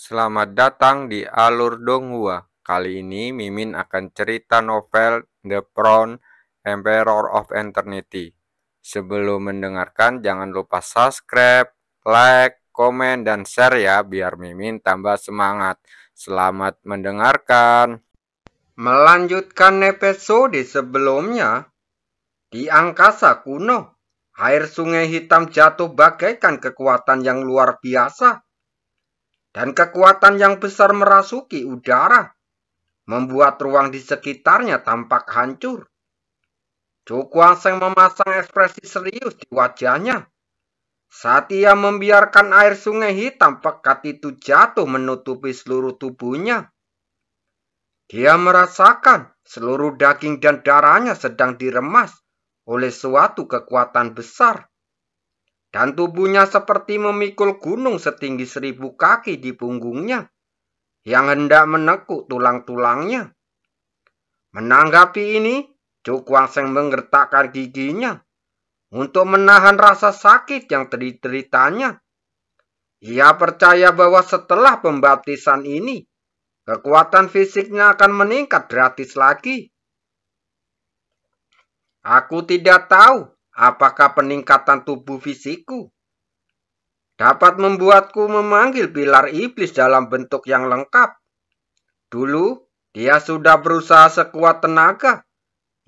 Selamat datang di Alur Donghua. Kali ini Mimin akan cerita novel The Crown, Emperor of Eternity. Sebelum mendengarkan, jangan lupa subscribe, like, komen, dan share ya, biar Mimin tambah semangat. Selamat mendengarkan. Melanjutkan episode sebelumnya, di angkasa kuno, air sungai hitam jatuh bagaikan kekuatan yang luar biasa. Dan kekuatan yang besar merasuki udara, membuat ruang di sekitarnya tampak hancur. Chu Guangsheng memasang ekspresi serius di wajahnya saat ia membiarkan air sungai hitam pekat itu jatuh menutupi seluruh tubuhnya. Dia merasakan seluruh daging dan darahnya sedang diremas oleh suatu kekuatan besar. Dan tubuhnya seperti memikul gunung setinggi 1000 kaki di punggungnya yang hendak menekuk tulang-tulangnya. Menanggapi ini, Chu Guangsheng menggertakkan giginya untuk menahan rasa sakit yang dideritanya. Ia percaya bahwa setelah pembaptisan ini, kekuatan fisiknya akan meningkat gratis lagi. Aku tidak tahu apakah peningkatan tubuh fisikku dapat membuatku memanggil pilar iblis dalam bentuk yang lengkap. Dulu, dia sudah berusaha sekuat tenaga,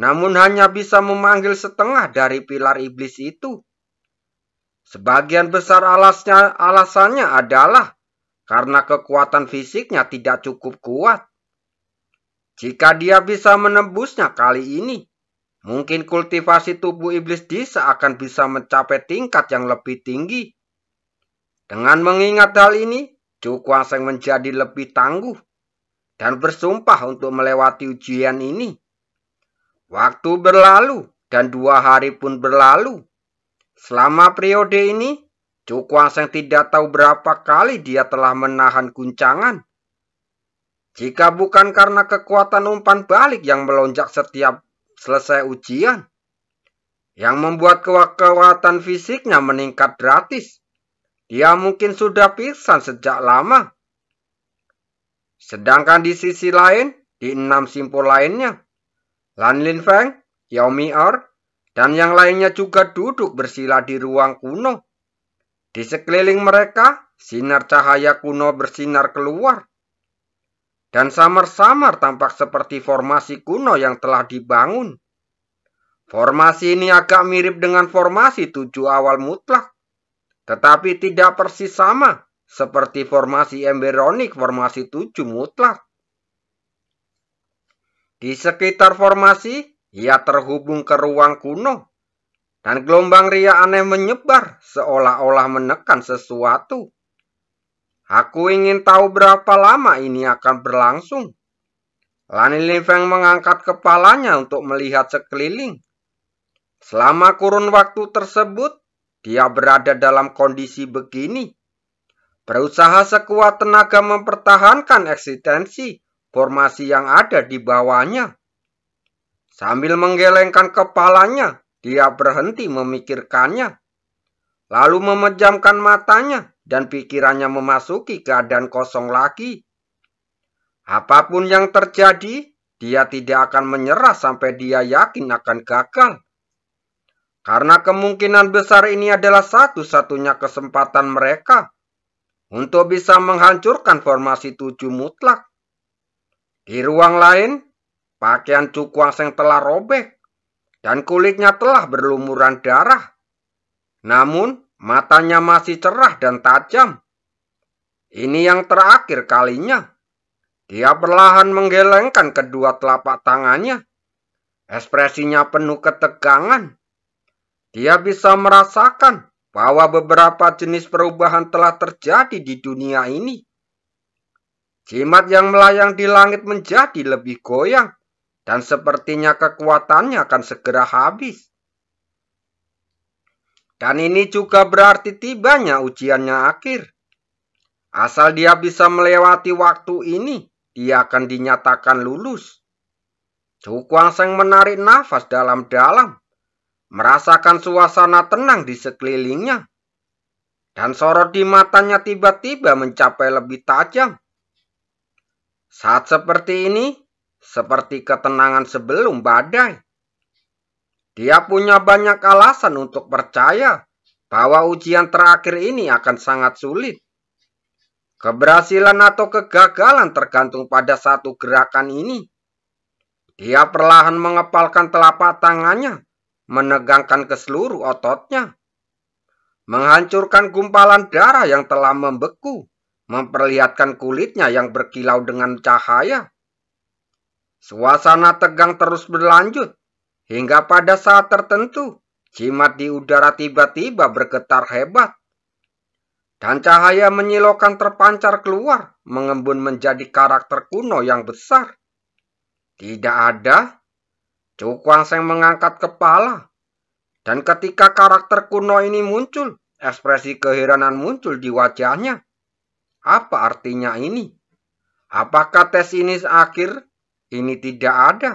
namun hanya bisa memanggil setengah dari pilar iblis itu. Sebagian besar alasannya adalah karena kekuatan fisiknya tidak cukup kuat. Jika dia bisa menembusnya kali ini, mungkin kultivasi tubuh iblis Disa akan bisa mencapai tingkat yang lebih tinggi. Dengan mengingat hal ini, Chu Guangsheng menjadi lebih tangguh dan bersumpah untuk melewati ujian ini. Waktu berlalu dan 2 hari pun berlalu. Selama periode ini, Chu Guangsheng tidak tahu berapa kali dia telah menahan guncangan. Jika bukan karena kekuatan umpan balik yang melonjak setiap selesai ujian, yang membuat kekuatan fisiknya meningkat gratis, dia mungkin sudah pingsan sejak lama. Sedangkan di sisi lain, di 6 simpul lainnya, Lan Linfeng, Yao Mi'er, dan yang lainnya juga duduk bersila di ruang kuno. Di sekeliling mereka, sinar cahaya kuno bersinar keluar. Dan samar-samar tampak seperti formasi kuno yang telah dibangun. Formasi ini agak mirip dengan formasi 7 awal mutlak, tetapi tidak persis sama seperti formasi embrionik formasi 7 mutlak. Di sekitar formasi, ia terhubung ke ruang kuno, dan gelombang ria aneh menyebar seolah-olah menekan sesuatu. Aku ingin tahu berapa lama ini akan berlangsung. Lan Linfeng mengangkat kepalanya untuk melihat sekeliling. Selama kurun waktu tersebut, dia berada dalam kondisi begini. Berusaha sekuat tenaga mempertahankan eksistensi formasi yang ada di bawahnya. Sambil menggelengkan kepalanya, dia berhenti memikirkannya. Lalu memejamkan matanya dan pikirannya memasuki keadaan kosong lagi. Apapun yang terjadi, dia tidak akan menyerah sampai dia yakin akan gagal. Karena kemungkinan besar ini adalah satu-satunya kesempatan mereka untuk bisa menghancurkan formasi 7 mutlak. Di ruang lain, pakaian Chu Guangsheng telah robek dan kulitnya telah berlumuran darah. Namun, matanya masih cerah dan tajam. Ini yang terakhir kalinya. Dia perlahan menggelengkan kedua telapak tangannya. Ekspresinya penuh ketegangan. Dia bisa merasakan bahwa beberapa jenis perubahan telah terjadi di dunia ini. Jimat yang melayang di langit menjadi lebih goyang, dan sepertinya kekuatannya akan segera habis. Dan ini juga berarti tibanya ujiannya akhir. Asal dia bisa melewati waktu ini, dia akan dinyatakan lulus. Chu Guangsheng menarik nafas dalam-dalam, merasakan suasana tenang di sekelilingnya. dan sorot di matanya tiba-tiba mencapai lebih tajam. Saat seperti ini, seperti ketenangan sebelum badai. Dia punya banyak alasan untuk percaya bahwa ujian terakhir ini akan sangat sulit. Keberhasilan atau kegagalan tergantung pada satu gerakan ini. Dia perlahan mengepalkan telapak tangannya, menegangkan ke seluruh ototnya, menghancurkan gumpalan darah yang telah membeku, memperlihatkan kulitnya yang berkilau dengan cahaya. Suasana tegang terus berlanjut, hingga pada saat tertentu, jimat di udara tiba-tiba bergetar hebat. Dan cahaya menyilaukan terpancar keluar, mengembun menjadi karakter kuno yang besar. Tidak ada. Chu Guangsheng mengangkat kepala. Dan ketika karakter kuno ini muncul, ekspresi keheranan muncul di wajahnya. Apa artinya ini? Apakah tes ini akhir? Ini tidak ada.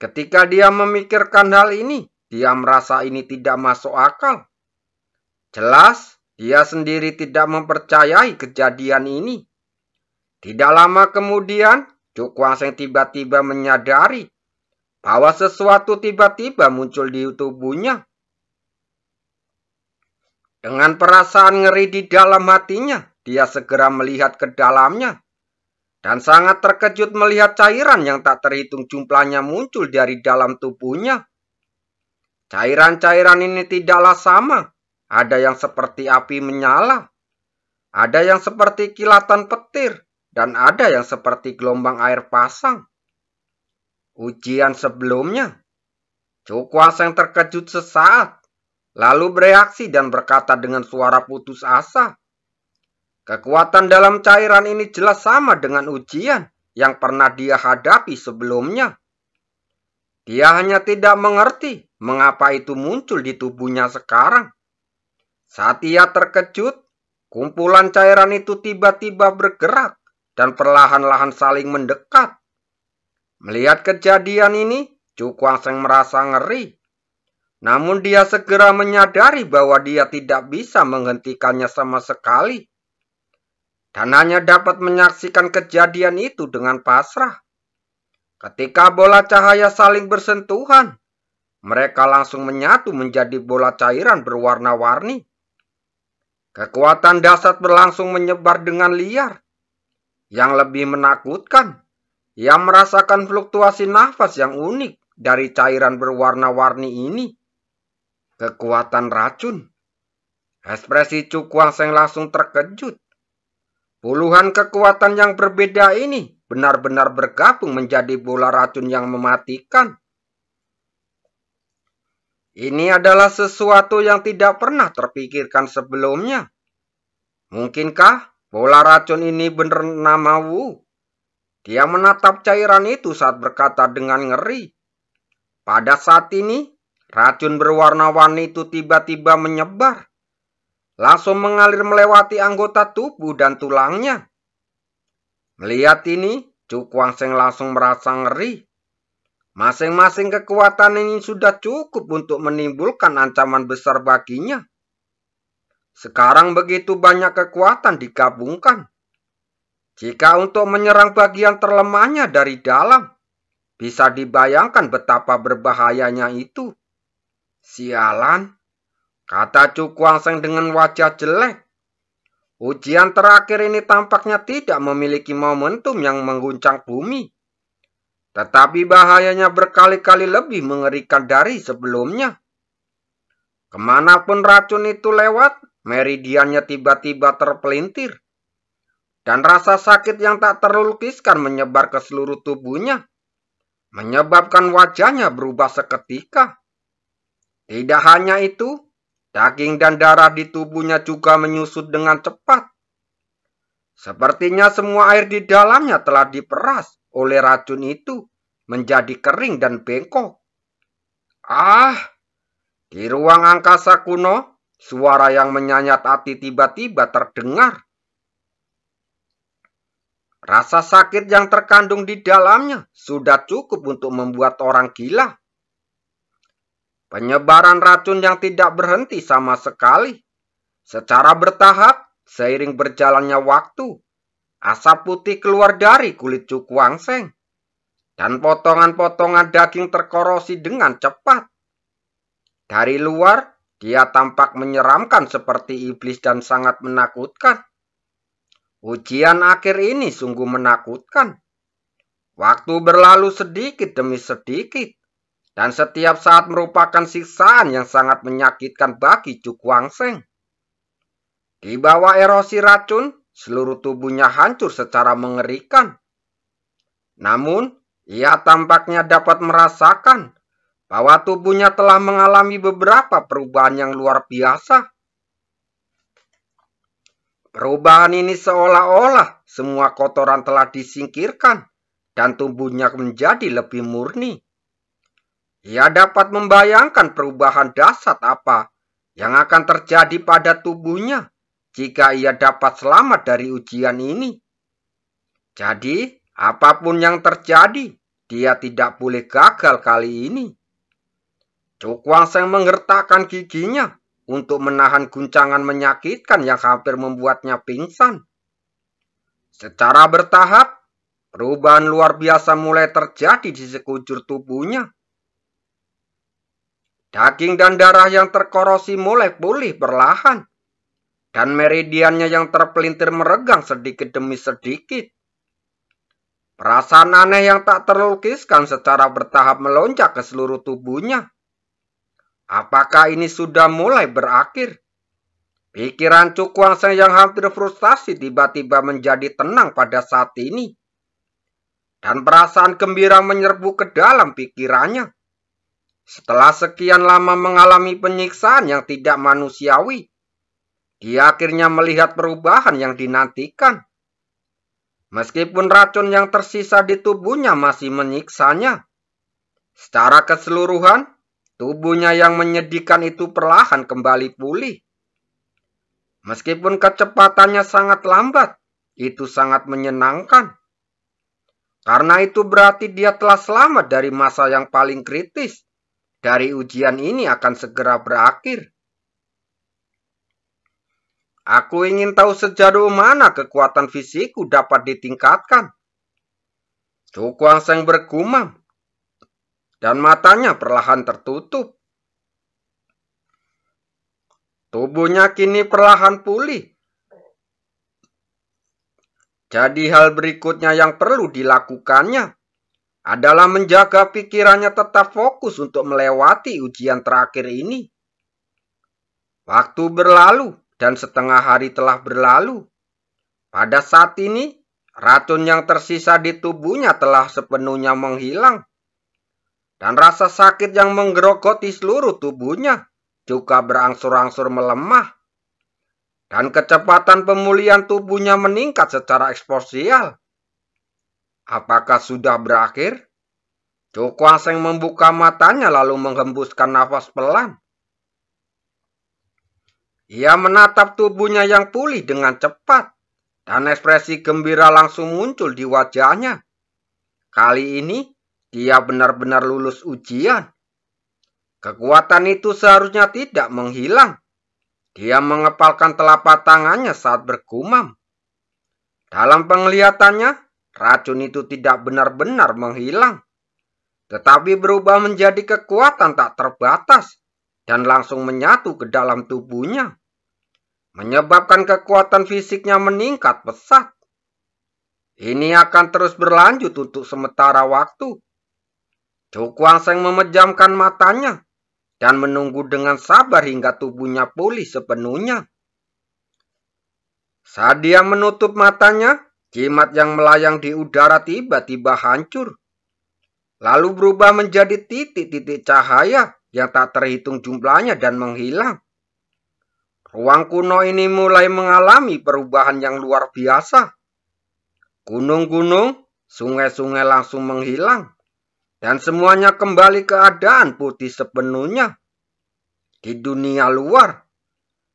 Ketika dia memikirkan hal ini, dia merasa ini tidak masuk akal. Jelas, dia sendiri tidak mempercayai kejadian ini. Tidak lama kemudian, Chu Guangsheng tiba-tiba menyadari bahwa sesuatu tiba-tiba muncul di tubuhnya. Dengan perasaan ngeri di dalam hatinya, dia segera melihat ke dalamnya. Dan sangat terkejut melihat cairan yang tak terhitung jumlahnya muncul dari dalam tubuhnya. Cairan-cairan ini tidaklah sama. Ada yang seperti api menyala, ada yang seperti kilatan petir, dan ada yang seperti gelombang air pasang. Ujian sebelumnya, Chu Guangsheng terkejut sesaat, lalu bereaksi dan berkata dengan suara putus asa, kekuatan dalam cairan ini jelas sama dengan ujian yang pernah dia hadapi sebelumnya. Dia hanya tidak mengerti mengapa itu muncul di tubuhnya sekarang. Saat ia terkejut, kumpulan cairan itu tiba-tiba bergerak dan perlahan-lahan saling mendekat. Melihat kejadian ini, Chu Guangsheng merasa ngeri. Namun dia segera menyadari bahwa dia tidak bisa menghentikannya sama sekali. Dan hanya dapat menyaksikan kejadian itu dengan pasrah. Ketika bola cahaya saling bersentuhan, mereka langsung menyatu menjadi bola cairan berwarna-warni. Kekuatan dahsyat berlangsung menyebar dengan liar. Yang lebih menakutkan, ia merasakan fluktuasi nafas yang unik dari cairan berwarna-warni ini. Kekuatan racun. Ekspresi Chu Guangsheng langsung terkejut. Puluhan kekuatan yang berbeda ini benar-benar bergabung menjadi bola racun yang mematikan. Ini adalah sesuatu yang tidak pernah terpikirkan sebelumnya. Mungkinkah bola racun ini bernama Wu? Dia menatap cairan itu saat berkata dengan ngeri. Pada saat ini, racun berwarna-warni itu tiba-tiba menyebar. Langsung mengalir melewati anggota tubuh dan tulangnya. Melihat ini, Chu Guangsheng langsung merasa ngeri. Masing-masing kekuatan ini sudah cukup untuk menimbulkan ancaman besar baginya. Sekarang begitu banyak kekuatan digabungkan. Jika untuk menyerang bagian terlemahnya dari dalam, bisa dibayangkan betapa berbahayanya itu. Sialan, kata Chu Guangsheng dengan wajah jelek. Ujian terakhir ini tampaknya tidak memiliki momentum yang mengguncang bumi. Tetapi bahayanya berkali-kali lebih mengerikan dari sebelumnya. Kemanapun racun itu lewat, meridiannya tiba-tiba terpelintir. Dan rasa sakit yang tak terlukiskan menyebar ke seluruh tubuhnya. Menyebabkan wajahnya berubah seketika. Tidak hanya itu, daging dan darah di tubuhnya juga menyusut dengan cepat. Sepertinya semua air di dalamnya telah diperas oleh racun itu menjadi kering dan bengkok. Di ruang angkasa kuno, suara yang menyayat hati tiba-tiba terdengar. Rasa sakit yang terkandung di dalamnya sudah cukup untuk membuat orang gila. Penyebaran racun yang tidak berhenti sama sekali. Secara bertahap, seiring berjalannya waktu, asap putih keluar dari kulit Cukuang Seng, dan potongan-potongan daging terkorosi dengan cepat. Dari luar, dia tampak menyeramkan seperti iblis dan sangat menakutkan. Ujian akhir ini sungguh menakutkan. Waktu berlalu sedikit demi sedikit, dan setiap saat merupakan siksaan yang sangat menyakitkan bagi Cukuang Seng. Di bawah erosi racun, seluruh tubuhnya hancur secara mengerikan. Namun, ia tampaknya dapat merasakan bahwa tubuhnya telah mengalami beberapa perubahan yang luar biasa. Perubahan ini seolah-olah semua kotoran telah disingkirkan dan tubuhnya menjadi lebih murni. Ia dapat membayangkan perubahan dahsyat apa yang akan terjadi pada tubuhnya jika ia dapat selamat dari ujian ini. Jadi, apapun yang terjadi, dia tidak boleh gagal kali ini. Cukuang Seng menggertakkan giginya untuk menahan guncangan menyakitkan yang hampir membuatnya pingsan. Secara bertahap, perubahan luar biasa mulai terjadi di sekujur tubuhnya. Daging dan darah yang terkorosi mulai pulih perlahan, dan meridiannya yang terpelintir meregang sedikit demi sedikit. Perasaan aneh yang tak terlukiskan secara bertahap melonjak ke seluruh tubuhnya. Apakah ini sudah mulai berakhir? Pikiran Cukuang Seng yang hampir frustasi tiba-tiba menjadi tenang pada saat ini. Dan perasaan gembira menyerbu ke dalam pikirannya. Setelah sekian lama mengalami penyiksaan yang tidak manusiawi, dia akhirnya melihat perubahan yang dinantikan. Meskipun racun yang tersisa di tubuhnya masih menyiksanya, secara keseluruhan, tubuhnya yang menyedihkan itu perlahan kembali pulih. Meskipun kecepatannya sangat lambat, itu sangat menyenangkan. Karena itu berarti dia telah selamat dari masa yang paling kritis. Dari ujian ini akan segera berakhir. Aku ingin tahu sejauh mana kekuatan fisikku dapat ditingkatkan. Cukuang Seng bergumam, dan matanya perlahan tertutup. Tubuhnya kini perlahan pulih. Jadi hal berikutnya yang perlu dilakukannya adalah menjaga pikirannya tetap fokus untuk melewati ujian terakhir ini. Waktu berlalu dan setengah hari telah berlalu. Pada saat ini, racun yang tersisa di tubuhnya telah sepenuhnya menghilang. Dan rasa sakit yang menggerogoti seluruh tubuhnya juga berangsur-angsur melemah. Dan kecepatan pemulihan tubuhnya meningkat secara eksponensial. Apakah sudah berakhir? Cukuang Seng membuka matanya lalu menghembuskan nafas pelan. Ia menatap tubuhnya yang pulih dengan cepat, dan ekspresi gembira langsung muncul di wajahnya. Kali ini, dia benar-benar lulus ujian. Kekuatan itu seharusnya tidak menghilang. Dia mengepalkan telapak tangannya saat bergumam. Dalam penglihatannya, racun itu tidak benar-benar menghilang, tetapi berubah menjadi kekuatan tak terbatas dan langsung menyatu ke dalam tubuhnya, menyebabkan kekuatan fisiknya meningkat pesat. Ini akan terus berlanjut untuk sementara waktu. Cukuang Seng memejamkan matanya dan menunggu dengan sabar hingga tubuhnya pulih sepenuhnya. Saat dia menutup matanya, jimat yang melayang di udara tiba-tiba hancur, lalu berubah menjadi titik-titik cahaya yang tak terhitung jumlahnya dan menghilang. Ruang kuno ini mulai mengalami perubahan yang luar biasa. Gunung-gunung, sungai-sungai langsung menghilang, dan semuanya kembali keadaan putih sepenuhnya. Di dunia luar,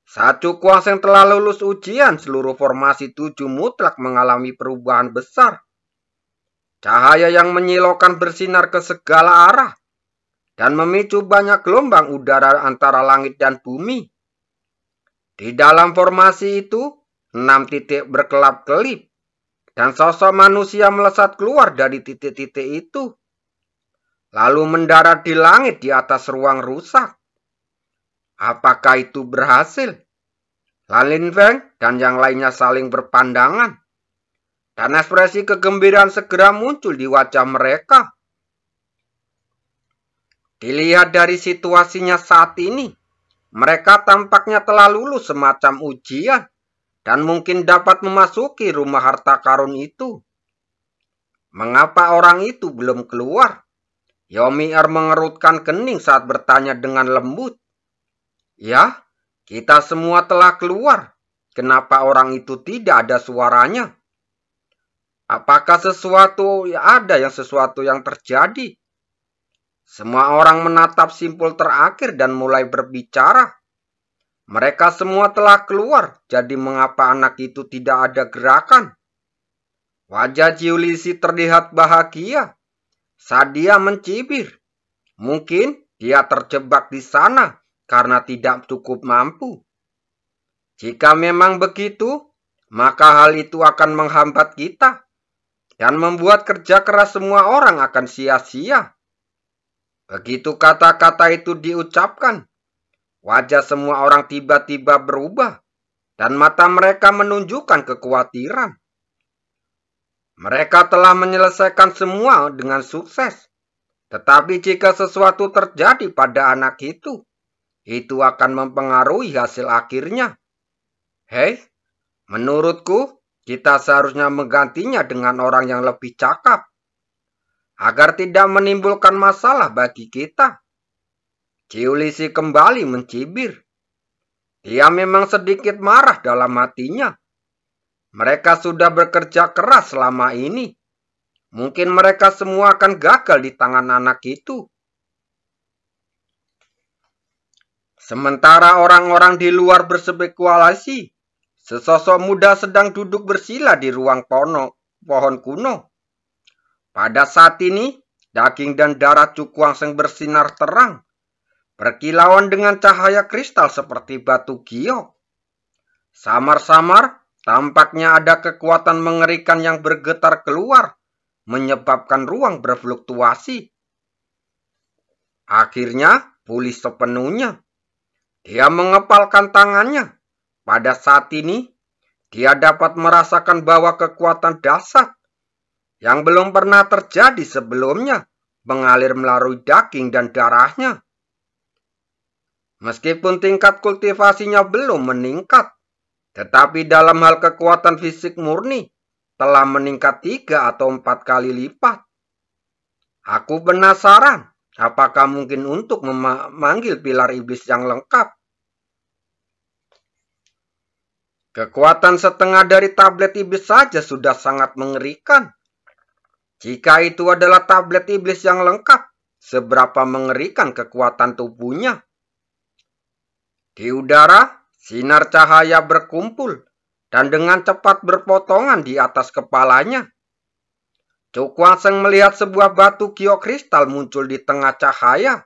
saat Cukuang Seng telah lulus ujian, seluruh formasi 7 mutlak mengalami perubahan besar. Cahaya yang menyilaukan bersinar ke segala arah dan memicu banyak gelombang udara antara langit dan bumi. Di dalam formasi itu, 6 titik berkelap-kelip, dan sosok manusia melesat keluar dari titik-titik itu, lalu mendarat di langit di atas ruang rusak. Apakah itu berhasil? Lan Linfeng dan yang lainnya saling berpandangan, dan ekspresi kegembiraan segera muncul di wajah mereka. Dilihat dari situasinya saat ini, mereka tampaknya telah lulus semacam ujian dan mungkin dapat memasuki rumah harta karun itu. Mengapa orang itu belum keluar? Yomi-er mengerutkan kening saat bertanya dengan lembut. Ya, kita semua telah keluar. Kenapa orang itu tidak ada suaranya? Apakah sesuatu yang terjadi? Semua orang menatap simpul terakhir dan mulai berbicara. Mereka semua telah keluar, jadi mengapa anak itu tidak ada gerakan? Wajah Jiulisi terlihat bahagia saat dia mencibir. Mungkin dia terjebak di sana karena tidak cukup mampu. Jika memang begitu, maka hal itu akan menghambat kita dan membuat kerja keras semua orang akan sia-sia. Begitu kata-kata itu diucapkan, wajah semua orang tiba-tiba berubah dan mata mereka menunjukkan kekhawatiran. Mereka telah menyelesaikan semua dengan sukses. Tetapi jika sesuatu terjadi pada anak itu akan mempengaruhi hasil akhirnya. Hei, menurutku kita seharusnya menggantinya dengan orang yang lebih cakap, agar tidak menimbulkan masalah bagi kita. Jiulisi kembali mencibir. Dia memang sedikit marah dalam hatinya. Mereka sudah bekerja keras selama ini. Mungkin mereka semua akan gagal di tangan anak itu. Sementara orang-orang di luar berspekulasi, sesosok muda sedang duduk bersila di ruang pohon kuno. Pada saat ini, daging dan darah Cukwangsheng bersinar terang, berkilauan dengan cahaya kristal seperti batu giok. Samar-samar, tampaknya ada kekuatan mengerikan yang bergetar keluar, menyebabkan ruang berfluktuasi. Akhirnya, pulih sepenuhnya. Dia mengepalkan tangannya. Pada saat ini, dia dapat merasakan bahwa kekuatan dahsyat yang belum pernah terjadi sebelumnya mengalir melalui daging dan darahnya. Meskipun tingkat kultivasinya belum meningkat, tetapi dalam hal kekuatan fisik murni telah meningkat 3 atau 4 kali lipat. Aku penasaran, apakah mungkin untuk memanggil pilar iblis yang lengkap? Kekuatan setengah dari tablet iblis saja sudah sangat mengerikan. Jika itu adalah tablet iblis yang lengkap, seberapa mengerikan kekuatan tubuhnya? Di udara, sinar cahaya berkumpul dan dengan cepat berpotongan di atas kepalanya. Cukwangsheng melihat sebuah batu giok kristal muncul di tengah cahaya.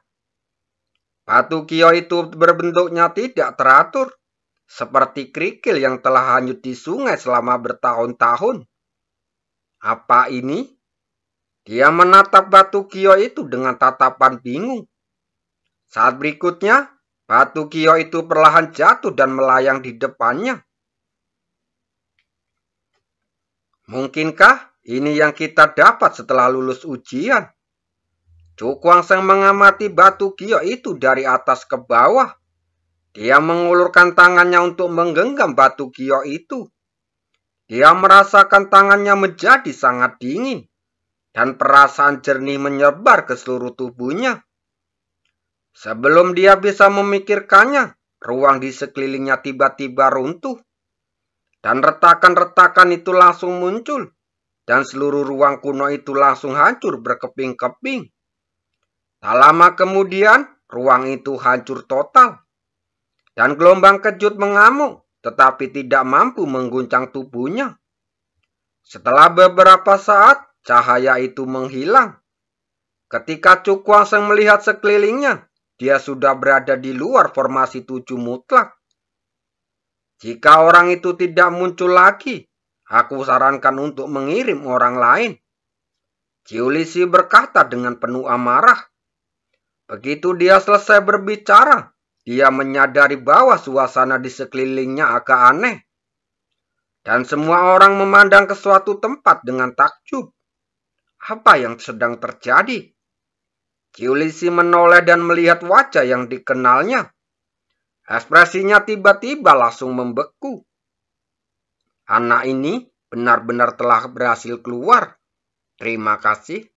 Batu giok itu berbentuknya tidak teratur, seperti kerikil yang telah hanyut di sungai selama bertahun-tahun. Apa ini? Dia menatap batu giok itu dengan tatapan bingung. Saat berikutnya, batu giok itu perlahan jatuh dan melayang di depannya. Mungkinkah ini yang kita dapat setelah lulus ujian? Cukwangsheng mengamati batu giok itu dari atas ke bawah. Dia mengulurkan tangannya untuk menggenggam batu giok itu. Dia merasakan tangannya menjadi sangat dingin, dan perasaan jernih menyebar ke seluruh tubuhnya. Sebelum dia bisa memikirkannya, ruang di sekelilingnya tiba-tiba runtuh. Dan retakan-retakan itu langsung muncul, dan seluruh ruang kuno itu langsung hancur berkeping-keping. Tak lama kemudian, ruang itu hancur total. Dan gelombang kejut mengamuk, tetapi tidak mampu mengguncang tubuhnya. Setelah beberapa saat, cahaya itu menghilang. Ketika Cukwangsheng melihat sekelilingnya, dia sudah berada di luar formasi 7 mutlak. Jika orang itu tidak muncul lagi, aku sarankan untuk mengirim orang lain. Ciulisi berkata dengan penuh amarah. Begitu dia selesai berbicara, dia menyadari bahwa suasana di sekelilingnya agak aneh. Dan semua orang memandang ke suatu tempat dengan takjub. Apa yang sedang terjadi? Ciulisi menoleh dan melihat wajah yang dikenalnya. Ekspresinya tiba-tiba langsung membeku. Anak ini benar-benar telah berhasil keluar. Terima kasih.